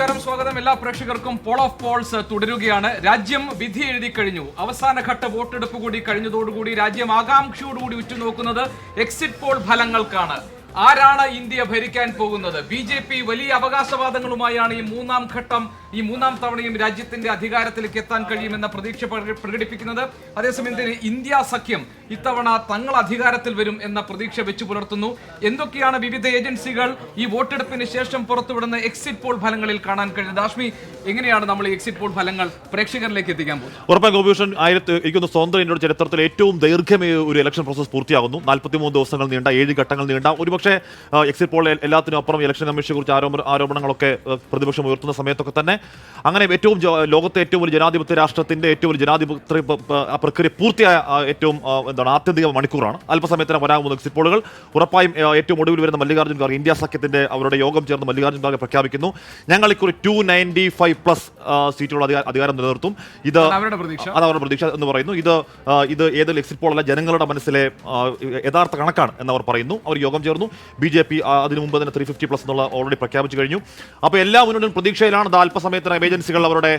നമസ്കാരം, സ്വാഗതം എല്ലാ പ്രേക്ഷകർക്കും. പോൾ ഓഫ് പോൾസ് തുടരുകയാണ്. രാജ്യം വിധി എഴുതി കഴിഞ്ഞു. അവസാനഘട്ട വോട്ടെടുപ്പ് കൂടി കഴിഞ്ഞതോടുകൂടി രാജ്യം ആകാംക്ഷയോടുകൂടി ഉറ്റുനോക്കുന്നത് എക്സിറ്റ് പോൾ ഫലങ്ങൾക്കാണ്. ആരാണ് ഇന്ത്യ ഭരിക്കാൻ പോകുന്നത്? BJP വലിയ അവകാശവാദങ്ങളുമായാണ് ഈ മൂന്നാം തവണയും രാജ്യത്തിന്റെ അധികാരത്തിലേക്ക് എത്താൻ കഴിയുമെന്ന പ്രതീക്ഷ പ്രകടിപ്പിക്കുന്നത്. അതേസമയം ഇന്ത്യ സഖ്യം ഇത്തവണ തങ്ങൾ അധികാരത്തിൽ വരും എന്ന പ്രതീക്ഷ വെച്ചു പുലർത്തുന്നു. എന്തൊക്കെയാണ് വിവിധ ഏജൻസികൾ ഈ വോട്ടെടുപ്പിന് ശേഷം പുറത്തുവിടുന്ന എക്സിറ്റ് പോൾ ഫലങ്ങളിൽ കാണാൻ കഴിയുന്നത്? ആഷ്മി, എങ്ങനെയാണ് നമ്മൾ ഈ എക്സിറ്റ് പോൾ ഫലങ്ങൾ പ്രേക്ഷകരിലേക്ക് എത്തിക്കാൻ പോകുന്നത്? ഉറപ്പായും ഗോപീഷൻ, സ്വതന്ത്ര ഇന്ത്യയുടെ ചരിത്രത്തിൽ ഏറ്റവും ദൈർഘ്യമേറിയ ഒരു ഇലക്ഷൻ പ്രോസസ് പൂർത്തിയാകുന്നു. 43 ദിവസങ്ങൾ നീണ്ട 7 ഘട്ടങ്ങൾ നീണ്ട ഒരുപക്ഷെ എക്സിറ്റ് പോൾ എല്ലാത്തിനും അപ്പുറം ഇലക്ഷൻ കമ്മീഷനെ കുറിച്ച് ആരോപണങ്ങളൊക്കെ പ്രതിപക്ഷം ഉയർത്തുന്ന സമയത്തൊക്കെ തന്നെ അങ്ങനെ ലോകത്തെ ഏറ്റവും ഒരു ജനാധിപത്യ രാഷ്ട്രത്തിന്റെ ഏറ്റവും ഒരു ജനാധിപത്യ പ്രക്രിയ പൂർത്തിയായ ഏറ്റവും ആത്യന്തിക മണിക്കൂറാണ്. അല്പസമയത്തിന് വരാൻ പോകുന്ന എക്സിറ്റ് പോളുകൾ. ഉറപ്പായും ഏറ്റവും ഒടുവിൽ വരുന്ന മല്ലികാർജ്ജുൻ ഖാർഗെ ഇന്ത്യ സഖ്യത്തിന്റെ അവരുടെ യോഗം ചേർന്ന് മല്ലികാർജ്ജുൻ ഖാർഗെ പ്രഖ്യാപിക്കുന്നു, ഞങ്ങളിക്കൊരു 295+ സീറ്റുള്ള അധികാരം നിലനിർത്തും. ഇത് അവരുടെ പ്രതീക്ഷ എന്ന് പറയുന്നു. ഇത് ഏതൊരു എക്സിറ്റ് പോൾ അല്ല, ജനങ്ങളുടെ മനസ്സിലെ യഥാർത്ഥ കണക്കാണ് എന്നവർ പറയുന്നു. അവർ യോഗം ചേർന്നു. BJP അതിനു മുമ്പ് തന്നെ 350+ എന്നുള്ള ഓൾറെഡി പ്രഖ്യാപിച്ചു കഴിഞ്ഞു. അപ്പോൾ എല്ലാ മുന്നണിയും പ്രതീക്ഷയിലാണ്. അല്പസമയത്തിന് ഏജൻസികൾ അവരുടെ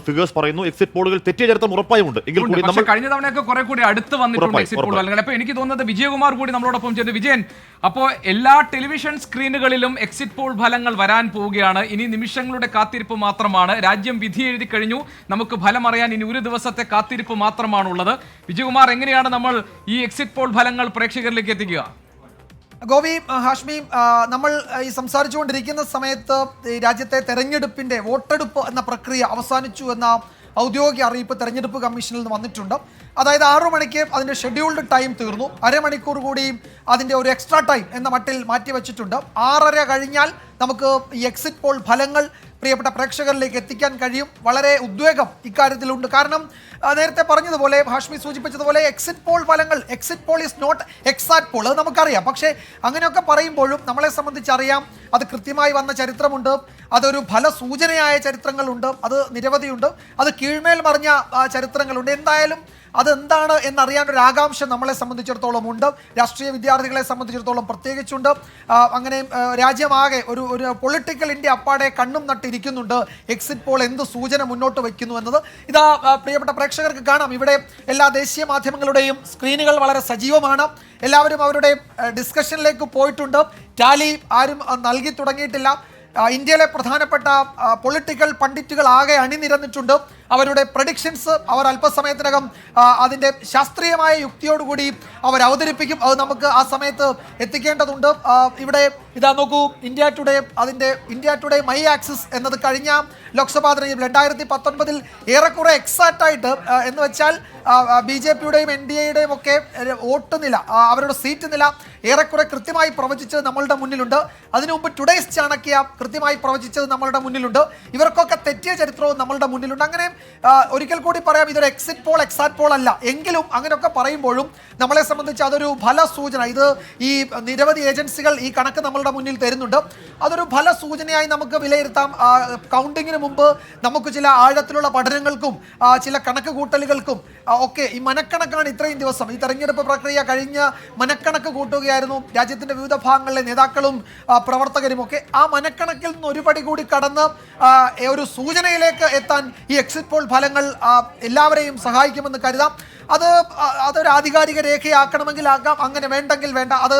ഫിഗേഴ്സ് പറയുന്നു. എക്സിറ്റ് പോളുകൾ തെറ്റിയ ചരിത്രം ഉറപ്പായും ഉണ്ട്. എങ്കിൽ കൂടി നമ്മൾ കഴിഞ്ഞ തവണയൊക്കെ കുറെ കൂടി അടുത്ത് വന്നിട്ടുണ്ട് എക്സിറ്റ് പോൾ ഫലങ്ങൾ. അപ്പോൾ എനിക്ക് തോന്നുന്നത് വിജയകുമാർ കൂടി നമ്മളോടൊപ്പം ചേർന്ന്. വിജയൻ, അപ്പോൾ എല്ലാ ടെലിവിഷൻ സ്ക്രീനുകളിലും എക്സിറ്റ് പോൾ ഫലങ്ങൾ വരാൻ പോവുകയാണ്. ഇനി നിമിഷങ്ങളുടെ കാത്തിരിപ്പ് മാത്രമാണ്. രാജ്യം വിധി എഴുതി കഴിഞ്ഞു. നമുക്ക് ഫലം അറിയാൻ ഇനി ഒരു ദിവസത്തെ കാത്തിരിപ്പ് മാത്രമാണുള്ളത്. വിജയകുമാർ, എങ്ങനെയാണ് നമ്മൾ ഈ എക്സിറ്റ് പോൾ ഫലങ്ങൾ പ്രേക്ഷകരിലേക്ക് എത്തിക്കുക? ഗോപി, ഹാഷ്മി, നമ്മൾ ഈ സംസാരിച്ചുകൊണ്ടിരിക്കുന്ന സമയത്ത് രാജ്യത്തെ തെരഞ്ഞെടുപ്പിന്റെ വോട്ടെടുപ്പ് എന്ന പ്രക്രിയ അവസാനിച്ചു എന്ന ഔദ്യോഗിക അറിയിപ്പ് തെരഞ്ഞെടുപ്പ് കമ്മീഷനിൽ നിന്ന് വന്നിട്ടുണ്ട്. അതായത് 6 മണിക്ക് അതിൻ്റെ ഷെഡ്യൂൾഡ് ടൈം തീർന്നു. അരമണിക്കൂർ കൂടി അതിൻ്റെ ഒരു എക്സ്ട്രാ ടൈം എന്ന മട്ടിൽ മാറ്റിവെച്ചിട്ടുണ്ട്. 6:30 കഴിഞ്ഞാൽ നമുക്ക് ഈ എക്സിറ്റ് പോൾ ഫലങ്ങൾ പ്രിയപ്പെട്ട പ്രേക്ഷകരിലേക്ക് എത്തിക്കാൻ കഴിയും. വളരെ ഉദ്വേഗം ഇക്കാര്യത്തിലുണ്ട്. കാരണം നേരത്തെ പറഞ്ഞതുപോലെ, ഹാഷ്മി സൂചിപ്പിച്ചതുപോലെ, എക്സിറ്റ് പോൾ ഫലങ്ങൾ, exit poll is not exact poll, അത് നമുക്കറിയാം. പക്ഷേ അങ്ങനെയൊക്കെ പറയുമ്പോഴും നമ്മളെ സംബന്ധിച്ചറിയാം, അത് കൃത്യമായി വന്ന ചരിത്രമുണ്ട്, അതൊരു ഫലസൂചനയായ ചരിത്രങ്ങളുണ്ട്, അത് നിരവധിയുണ്ട്, അത് കീഴ്മേൽ മറിഞ്ഞ ചരിത്രങ്ങളുണ്ട്. എന്തായാലും അതെന്താണ് എന്നറിയാനൊരു ആകാംക്ഷ നമ്മളെ സംബന്ധിച്ചിടത്തോളം ഉണ്ട്. രാഷ്ട്രീയ വിദ്യാർത്ഥികളെ സംബന്ധിച്ചിടത്തോളം പ്രത്യേകിച്ചുണ്ട്. അങ്ങനെ രാജ്യമാകെ ഒരു പൊളിറ്റിക്കൽ ഇന്ത്യ അപ്പാടെ കണ്ണും നട്ടിരിക്കുന്നുണ്ട്. എക്സിറ്റ് പോൾ എന്ത് സൂചന മുന്നോട്ട് വയ്ക്കുന്നു എന്നത് ഇതാ പ്രിയപ്പെട്ട പ്രേക്ഷകർക്ക് കാണാം. ഇവിടെ എല്ലാ ദേശീയ മാധ്യമങ്ങളുടെയും സ്ക്രീനുകൾ വളരെ സജീവമാണ്. എല്ലാവരും അവരുടെ ഡിസ്കഷനിലേക്ക് പോയിട്ടുണ്ട്. ടാലി ആരും നൽകി തുടങ്ങിയിട്ടില്ല. ഇന്ത്യയിലെ പ്രധാനപ്പെട്ട പൊളിറ്റിക്കൽ പണ്ഡിറ്റുകൾ ആകെ അണിനിരന്നിട്ടുണ്ട്. അവരുടെ പ്രഡിക്ഷൻസ് അവർ അല്പസമയത്തിനകം അതിൻ്റെ ശാസ്ത്രീയമായ യുക്തിയോടുകൂടി അവർ അവതരിപ്പിക്കും. അത് നമുക്ക് ആ സമയത്ത് എത്തിക്കേണ്ടതുണ്ട്. ഇവിടെ ഇതാ നോക്കൂ, ഇന്ത്യ ടുഡേ മൈ ആക്സിസ് എന്നത് കഴിഞ്ഞ ലോക്സഭാ തെരഞ്ഞെടുപ്പ് 2019 ഏറെക്കുറെ എക്സാക്റ്റായിട്ട് എന്ന് വെച്ചാൽ BJPയുടെയും NDAയുടെയും ഒക്കെ വോട്ട് നില, അവരുടെ സീറ്റ് നില ഏറെക്കുറെ കൃത്യമായി പ്രവചിച്ചത് നമ്മളുടെ മുന്നിലുണ്ട്. അതിനു മുമ്പ് ടുഡേസ് ചാണക്യ കൃത്യമായി പ്രവചിച്ചത് നമ്മളുടെ മുന്നിലുണ്ട്. ഇവർക്കൊക്കെ തെറ്റിയ ചരിത്രവും നമ്മളുടെ മുന്നിലുണ്ട്. അങ്ങനെ ഒരിക്കൽ കൂടി പറയാം, ഇതൊരു എക്സിറ്റ് പോൾ എക്സാക്ട് പോൾ അല്ല. എങ്കിലും അങ്ങനെയൊക്കെ പറയുമ്പോഴും നമ്മളെ സംബന്ധിച്ച് അതൊരു ഫലസൂചന. ഇത് ഈ നിരവധി ഏജൻസികൾ ഈ കണക്ക് നമ്മളുടെ മുന്നിൽ തരുന്നുണ്ട്. അതൊരു ഫലസൂചനയായി നമുക്ക് വിലയിരുത്താം. കൗണ്ടിങ്ങിന് മുമ്പ് നമുക്ക് ചില ആഴത്തിലുള്ള പഠനങ്ങൾക്കും ചില കണക്ക് കൂട്ടലുകൾക്കും ഒക്കെ ഈ മനക്കണക്കാണ് ഇത്രയും ദിവസം ഈ തെരഞ്ഞെടുപ്പ് പ്രക്രിയ കഴിഞ്ഞ് മനക്കണക്ക് കൂട്ടുകയായിരുന്നു രാജ്യത്തിന്റെ വിവിധ ഭാഗങ്ങളിലെ നേതാക്കളും പ്രവർത്തകരും ഒക്കെ. ആ മനക്കണക്കിൽ നിന്ന് ഒരു പടി കൂടി കടന്ന് ഒരു എത്താൻ ഈ എക്സിറ്റ് പോൾ ഫലങ്ങൾ എല്ലാവരെയും സഹായിക്കുമെന്ന് കരുതാം. അതൊരു ആധികാരിക രേഖയാക്കണമെങ്കിൽ ആക്കാം, അങ്ങനെ വേണ്ടെങ്കിൽ വേണ്ട. അത്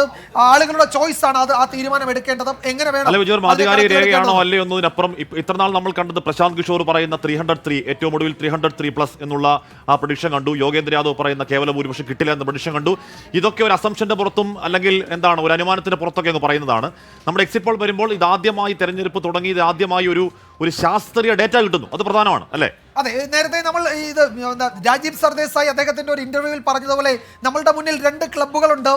ആളുകളുടെ ചോയ്സ് ആണ്. അത് ആ തീരുമാനം എടുക്കേണ്ടത് എങ്ങനെ വേണം, ആധികാരിക രേഖയാണോ അല്ലേ എന്നതിനപ്പുറം ഇത്രനാൾ നമ്മൾ കണ്ടത് പ്രശാന്ത് കിഷോർ പറയുന്ന 303, ഏറ്റവും ഒടുവിൽ 303+ എന്നുള്ള ആ പ്രഡിക്ഷൻ കണ്ടു. യോഗേന്ദ്ര യാദവ് പറയുന്ന കേവല ഭൂരിപക്ഷം കിട്ടില്ല എന്ന പ്രഡിക്ഷൻ കണ്ടു. ഇതൊക്കെ ഒരു അസംഷന്റെ പുറത്തും അല്ലെങ്കിൽ എന്താണ് ഒരു അനുമാനത്തിന്റെ പുറത്തൊക്കെ എന്ന് പറയുന്നതാണ്. നമ്മുടെ എക്സിറ്റ് പോൾ വരുമ്പോൾ ഇതാദ്യമായി തെരഞ്ഞെടുപ്പ് തുടങ്ങി, ഇത് ആദ്യമായി ഒരു ശാസ്ത്രീയ ഡേറ്റ കിട്ടുന്നു. അത് പ്രധാനമാണ് അല്ലേ? അതെ, നേരത്തെ നമ്മൾ ഇത് രാജീവ് സർദേശായി അദ്ദേഹത്തിന്റെ ഒരു ഇന്റർവ്യൂവിൽ പറഞ്ഞതുപോലെ നമ്മളുടെ മുന്നിൽ 2 ക്ലബ്ബുകളുണ്ട്.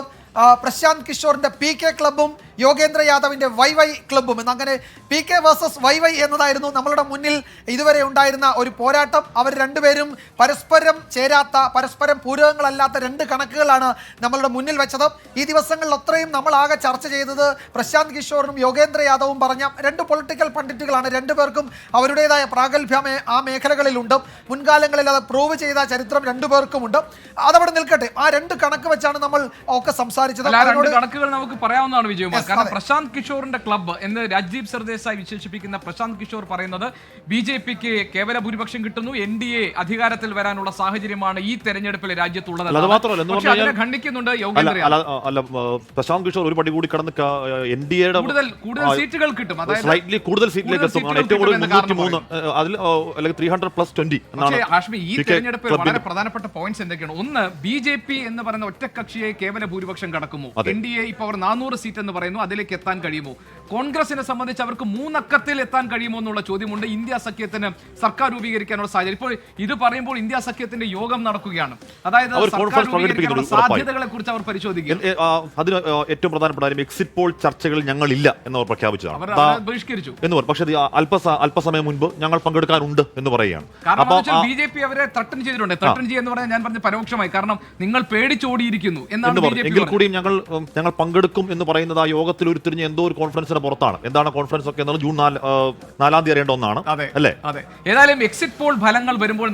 പ്രശാന്ത് കിഷോറിന്റെ PK ക്ലബ്ബും യോഗേന്ദ്ര യാദവിന്റെ YY ക്ലബ്ബും എന്ന്. അങ്ങനെ PK വേഴ്സസ് YY എന്നതായിരുന്നു നമ്മളുടെ മുന്നിൽ ഇതുവരെ ഉണ്ടായിരുന്ന ഒരു പോരാട്ടം. അവർ രണ്ടുപേരും പരസ്പരം ചേരാത്ത, പരസ്പരം പൂരകങ്ങളല്ലാത്ത 2 കണക്കുകളാണ് നമ്മളുടെ മുന്നിൽ വെച്ചത്. ഈ ദിവസങ്ങളിൽ അത്രയും നമ്മൾ ആകെ ചർച്ച ചെയ്തത് പ്രശാന്ത് കിഷോറും യോഗേന്ദ്ര യാദവും പറഞ്ഞ 2 പൊളിറ്റിക്കൽ പണ്ഡിറ്റുകളാണ്. 2 പേർക്കും അവരുടേതായ പ്രാഗൽഭ്യം ആ മേഖലകളിലുണ്ട്. മുൻകാലങ്ങളിൽ അത് പ്രൂവ് ചെയ്ത ചരിത്രം 2 പേർക്കുമുണ്ട്. അതവിടെ നിൽക്കട്ടെ. ആ 2 കണക്ക് വെച്ചാണ് നമ്മൾ ഒക്കെ സംസാരിക്കുന്നത്. സംസാരിച്ചത്. അല്ല, രണ്ട് കണക്കുകൾ നമുക്ക് പറയാവുന്നതാണ് വിജയകുമാർ. കാരണം പ്രശാന്ത് കിഷോറിന്റെ ക്ലബ്ബ് എന്ന് രാജ്ദീപ് സർദേശായി വിശേഷിപ്പിക്കുന്ന പ്രശാന്ത് കിഷോർ പറയുന്നത് BJP-ക്ക് കേവല ഭൂരിപക്ഷം കിട്ടുന്നു, NDA അധികാരത്തിൽ വരാനുള്ള സാഹചര്യമാണ് ഈ തെരഞ്ഞെടുപ്പിൽ രാജ്യത്തുള്ളത്. പക്ഷേ അതിനെ ഖണ്ഡിക്കുന്നുണ്ട് യോഗേന്ദ്ര. അല്ല, പ്രശാന്ത് കിഷോർ ഒരു പടി കൂടി കടന്ന് NDA-യുടെ കൂടുതൽ സീറ്റുകൾ കിട്ടും, സ്ലൈറ്റ്ലി കൂടുതൽ സീറ്റിലേക്ക് എത്തും. ഏറ്റവും കൂടുതൽ 303 അതിൽ അല്ലെങ്കിൽ 300+20 എന്നാണ്. ഹാഷ്മി, ഈ തെരഞ്ഞെടുപ്പിൽ വളരെ പ്രധാനപ്പെട്ട പോയിന്റ്സ് എന്തൊക്കെയാണ്? ഒന്ന്, BJP എന്ന് പറയുന്ന ഒറ്റക്കക്ഷിയെ കേവല ഭൂരിപക്ഷം കടക്കുമോ? NDA ഇപ്പോൾ അവർ 400 സീറ്റ് എന്ന് പറയുന്നു, അതിലേക്ക് എത്താൻ കഴിയുമോ? കോൺഗ്രസിനെ സംബന്ധിച്ച് അവർക്ക് 3 അക്കത്തിൽ എത്താൻ കഴിയുമോ എന്നുള്ള ചോദ്യമുണ്ട്. ഇന്ത്യ സഖ്യത്തിന് സർക്കാർ രൂപീകരിക്കാനുള്ള സാഹചര്യം ഇപ്പോൾ ഇത് പറയുമ്പോൾ ഇന്ത്യ സഖ്യത്തിന്റെ യോഗം നടക്കുകയാണ്. അതായത് സാധ്യതകളെ കുറിച്ച് അവർ പരിശോധിക്കും. അതിന് ഏറ്റവും പ്രധാനപ്പെട്ട കാര്യം എക്സിറ്റ് പോൾ ചർച്ചകളിൽ ഞങ്ങളില്ല എന്നവർ പ്രഖ്യാപിച്ചതാണ്. ബഹിഷ്കരിച്ചു എന്ന് പറയും. പക്ഷേ അല്പസമയം മുൻപ് ഞങ്ങൾ പങ്കെടുക്കാനുണ്ട് എന്ന് പറയുകയാണ്. BJP അവരെ ത്രട്ടൻ ചെയ്തിട്ടുണ്ട്. ത്രട്ടൻ എന്ന് പറഞ്ഞാൽ ഞാൻ പറഞ്ഞ പരോക്ഷമായി, കാരണം നിങ്ങൾ പേടിച്ചോടിയിരിക്കുന്നു എന്നാണ് BJP. എങ്കിൽ കൂടിയും ഞങ്ങൾ പങ്കെടുക്കും എന്ന് പറയുന്നത് ആ യോഗത്തിൽ ഉരുത്തിരിഞ്ഞ എന്തോ ഒരു കോൺഫറൻസിന് പുറത്താണ്. എന്താണ് കോൺഫറൻസ് ഒക്കെ എന്നുള്ളത് ജൂൺ 4-ാം തീയതി അറിയേണ്ട ഒന്നാണ്, അല്ലേ? അതെ. ഏതായാലും എക്സിറ്റ് പോൾ ഫലങ്ങൾ വരുമ്പോൾ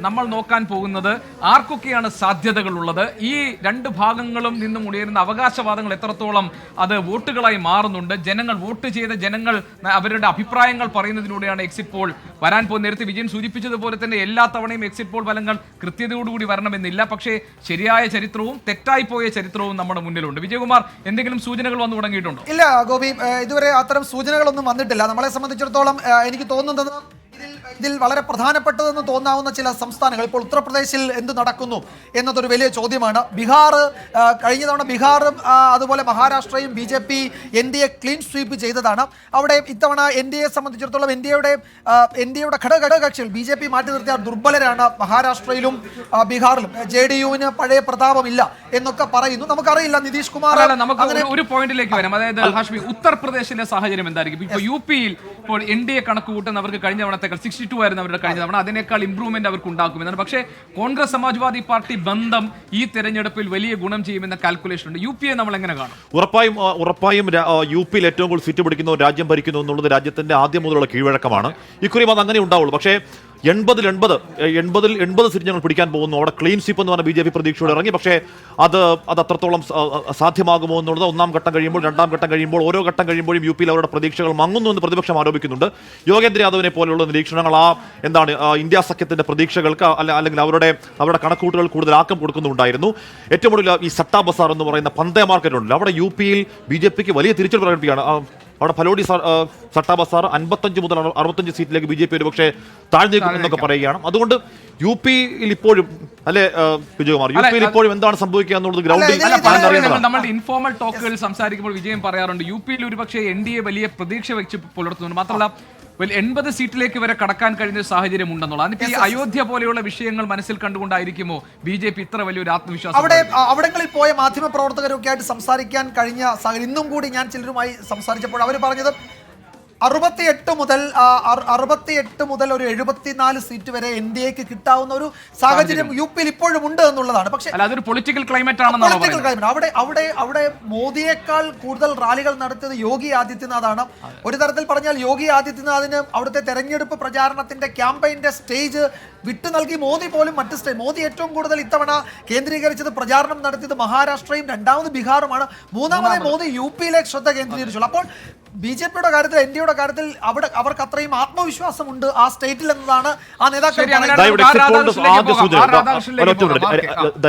നമ്മൾ നോക്കാൻ പോകുന്നത് ആർക്കൊക്കെയാണ് സാധ്യതകൾ ഉള്ളത്, ഈ രണ്ട് ഭാഗങ്ങളും നിന്നും ഉയരുന്ന അവകാശവാദങ്ങൾ എത്രത്തോളം അത് വോട്ടുകളായി മാറുന്നുണ്ട്, ജനങ്ങൾ വോട്ട് ചെയ്ത ജനങ്ങൾ അവരുടെ അഭിപ്രായങ്ങൾ പറയുന്നതിലൂടെയാണ് എക്സിറ്റ് പോൾ വരാൻ പോകുന്ന. നേരത്തെ വിജയൻ സൂചിപ്പിച്ചതുപോലെ തന്നെ എല്ലാ തവണയും എക്സിറ്റ് പോൾ ഫലങ്ങൾ കൃത്യതയോടുകൂടി വരണമെന്നില്ല. പക്ഷേ ശരിയായ ചരിത്രവും തെറ്റായിപ്പോയ ചരിത്രവും നമ്മുടെ മുന്നിലുണ്ട്. വിജയകുമാർ, എന്തെങ്കിലും സൂചനകൾ വന്നു തുടങ്ങിയിട്ടുണ്ടോ? ഇല്ല ഗോപി, ഇതുവരെ അത്തരം സൂചനകളൊന്നും വന്നിട്ടില്ല. നമ്മളെ സംബന്ധിച്ചിടത്തോളം എനിക്ക് തോന്നുന്നത് ഇതിൽ വളരെ പ്രധാനപ്പെട്ടതെന്ന് തോന്നാവുന്ന ചില സംസ്ഥാനങ്ങൾ, ഇപ്പോൾ ഉത്തർപ്രദേശിൽ എന്ത് നടക്കുന്നു എന്നതൊരു വലിയ ചോദ്യമാണ്. ബീഹാർ, കഴിഞ്ഞ തവണ ബീഹാറും അതുപോലെ മഹാരാഷ്ട്രയും BJP NDA ക്ലീൻ സ്വീപ്പ് ചെയ്തതാണ്. അവിടെ ഇത്തവണ NDA സംബന്ധിച്ചിടത്തോളം NDAയുടെ ഘടകകക്ഷികൾ BJP മാറ്റി നിർത്തിയ ദുർബലരാണ് മഹാരാഷ്ട്രയിലും ബീഹാറിലും. JDU-വിന് പഴയ പ്രതാപമില്ല എന്നൊക്കെ പറയുന്നു. നമുക്കറിയില്ല നിതീഷ് കുമാർ. നമുക്ക് ഒരു പോയിന്റിലേക്ക് വരാം. അതായത് ഹാഷ്മി, ഉത്തർപ്രദേശിലെ സാഹചര്യം എന്തായിരിക്കും? ഇപ്പോൾ UP-യിൽ ഇപ്പോൾ NDA കണക്ക് കൂട്ടുന്നവർക്ക് കഴിഞ്ഞ തവണത്തേക്കാൾ 62 ആയിരുന്നു അവരുടെ കഴിഞ്ഞ തവണ, അതിനേക്കാൾ ഇംപ്രൂവ്മെന്റ് അവർക്ക് ഉണ്ടാക്കുമെന്നാണ്. പക്ഷേ കോൺഗ്രസ് സമാജ്വാദി പാർട്ടി ബന്ധം ഈ തെരഞ്ഞെടുപ്പിൽ വലിയ ഗുണം ചെയ്യുമെന്ന കാൽക്കുലേഷൻ ഉണ്ട്. UP-യെ നമ്മൾ എങ്ങനെ കാണും? ഉറപ്പായും UP-യിൽ ഏറ്റവും കൂടുതൽ സീറ്റ് പിടിക്കുന്നു, രാജ്യം ഭരിക്കുന്നു എന്നുള്ളത് രാജ്യത്തിന്റെ ആദ്യം മുതലുള്ള കീഴ്വഴക്കമാണ്. ഇക്കുറിയും അത് അങ്ങനെ ഉണ്ടാവുള്ളൂ. പക്ഷേ 80 സീറ്റ് ഞങ്ങൾ പിടിക്കാൻ പോകുന്നു. അവിടെ ക്ലീൻ സ്വീപ്പ് എന്ന് പറഞ്ഞ BJP പ്രതീക്ഷയോടെ ഇറങ്ങി. പക്ഷേ അത് അത്രത്തോളം സാധ്യമാകുമോ എന്നുള്ളത് ഒന്നാം ഘട്ടം കഴിയുമ്പോൾ, രണ്ടാം ഘട്ടം കഴിയുമ്പോൾ, ഓരോ ഘട്ടം കഴിയുമ്പോഴും UP-യിൽ അവരുടെ പ്രതീക്ഷകൾ മങ്ങുന്നു എന്ന് പ്രതിപക്ഷം ആരോപിക്കുന്നുണ്ട്. യോഗേന്ദ്ര യാദവിനെ പോലെയുള്ള നിരീക്ഷണങ്ങൾ ഇന്ത്യ സഖ്യത്തിന്റെ പ്രതീക്ഷകൾക്ക് അല്ലെങ്കിൽ അവരുടെ കണക്കുകൂട്ടുകൾ കൂടുതൽ ആക്കം കൊടുക്കുന്നുണ്ടായിരുന്നു. ഏറ്റവും കൂടുതൽ ഈ സട്ടാ ബസാർ എന്ന് പറയുന്ന പന്തയ മാർക്കറ്റ് ഉണ്ടല്ലോ, അവിടെ UP-യിൽ BJP-ക്ക് വലിയ തിരിച്ചടി പ്രകടിപ്പിക്കുകയാണ്. അവിടെ ഫലോഡി സട്ടാ ബസാർ 55 മുതൽ 65 സീറ്റിലേക്ക് BJP ഒരു പക്ഷേ താഴ്ന്നിരിക്കുന്നൊക്കെ പറയുകയാണ്. അതുകൊണ്ട് UP-യിൽ ഇപ്പോഴും, അല്ലെ വിജയകുമാർ, UP-യിൽ ഇപ്പോഴും എന്താണ് സംഭവിക്കുക എന്നുള്ളത് ഗ്രൗണ്ടിൽ നമ്മുടെ ഇൻഫോർമൽ ടോക്കുകളിൽ സംസാരിക്കുമ്പോൾ വിജയം പറയാറുണ്ട് UP-യിൽ ഒരുപക്ഷെ NDA വലിയ പ്രതീക്ഷ വെച്ച് പുലർത്തുന്നുണ്ട്. മാത്രമല്ല 80 സീറ്റിലേക്ക് വരെ കടക്കാൻ കഴിഞ്ഞ സാഹചര്യം ഉണ്ടെന്നുള്ളത്. അതിപ്പോ ഈ അയോധ്യ പോലെയുള്ള വിഷയങ്ങൾ മനസ്സിൽ കണ്ടുകൊണ്ടായിരിക്കുമോ BJP ഇത്ര വലിയൊരു ആത്മവിശ്വാസം? അവിടങ്ങളിൽ പോയ മാധ്യമ പ്രവർത്തകരൊക്കെ ആയിട്ട് സംസാരിക്കാൻ കഴിഞ്ഞ ഇന്നും കൂടി ഞാൻ ചിലരുമായി സംസാരിച്ചപ്പോൾ അവർ പറഞ്ഞത് 68 മുതൽ ഒരു 74 സീറ്റ് വരെ NDA-ക്ക് കിട്ടാവുന്ന ഒരു സാഹചര്യം UP-യിൽ ഇപ്പോഴും ഉണ്ട് എന്നുള്ളതാണ്. പക്ഷേ അതൊരു പൊളിറ്റിക്കൽ ക്ലൈമറ്റ് ആണെന്നാണ്. അവിടെ മോദിയേക്കാൾ കൂടുതൽ റാലികൾ നടത്തിയത് യോഗി ആദിത്യനാഥാണ്. ഒരു തരത്തിൽ പറഞ്ഞാൽ യോഗി ആദിത്യനാഥിന് അവിടുത്തെ തെരഞ്ഞെടുപ്പ് പ്രചാരണത്തിന്റെ ക്യാമ്പയിന്റെ സ്റ്റേജ് വിട്ടു നൽകി മോദി പോലും മറ്റ് സ്റ്റേജ്. മോദി ഏറ്റവും കൂടുതൽ ഇത്തവണ കേന്ദ്രീകരിച്ചത് പ്രചാരണം നടത്തിയത് മഹാരാഷ്ട്രയും രണ്ടാമത് ബീഹാറുമാണ്. മൂന്നാമത് മോദി UP-യിലേക്ക് ശ്രദ്ധ കേന്ദ്രീകരിച്ചുള്ളൂ. അപ്പോൾ BJP-യുടെ കാര്യത്തിൽ, NDA-യുടെ കാര്യത്തിൽ അവർക്ക് അത്രയും ആത്മവിശ്വാസമുണ്ട് ആ സ്റ്റേറ്റിൽ എന്നതാണ് ആ നേതാക്കൾ.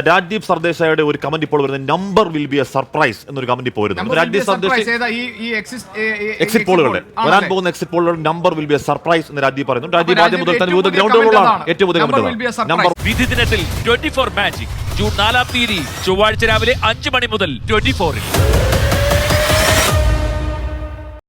രാജ്ദീപ് സർദേശായുടെ ഒരു കമന്റ് ഇപ്പോൾ വരുന്നത്, number will be a surprise എന്നൊരു കമന്റ് ഇപ്പോൾ വരുന്നത്. രാജ്ദീപ് സർദേശ് എക്സിറ്റ് പോളുകളുടെ വരാൻ പോകുന്ന എക്സിറ്റ് പോളുകളുടെ number will be a surprise എന്ന് രാജ്ദീപ് പറയുന്നു. രാജ്ദീപ് ആദ്യം മുതൽ തന്നെ വിവിധ ഗ്രൗണ്ടുകളാണ് ഏറ്റവും പുതിയ കമന്റ്. വിധി ദിനത്തിൽ 24 മാജിക് ജൂൺ 4-ാം തീയതി ചൊവ്വാഴ്ച രാവിലെ 5 മണി മുതൽ 24-ൽ.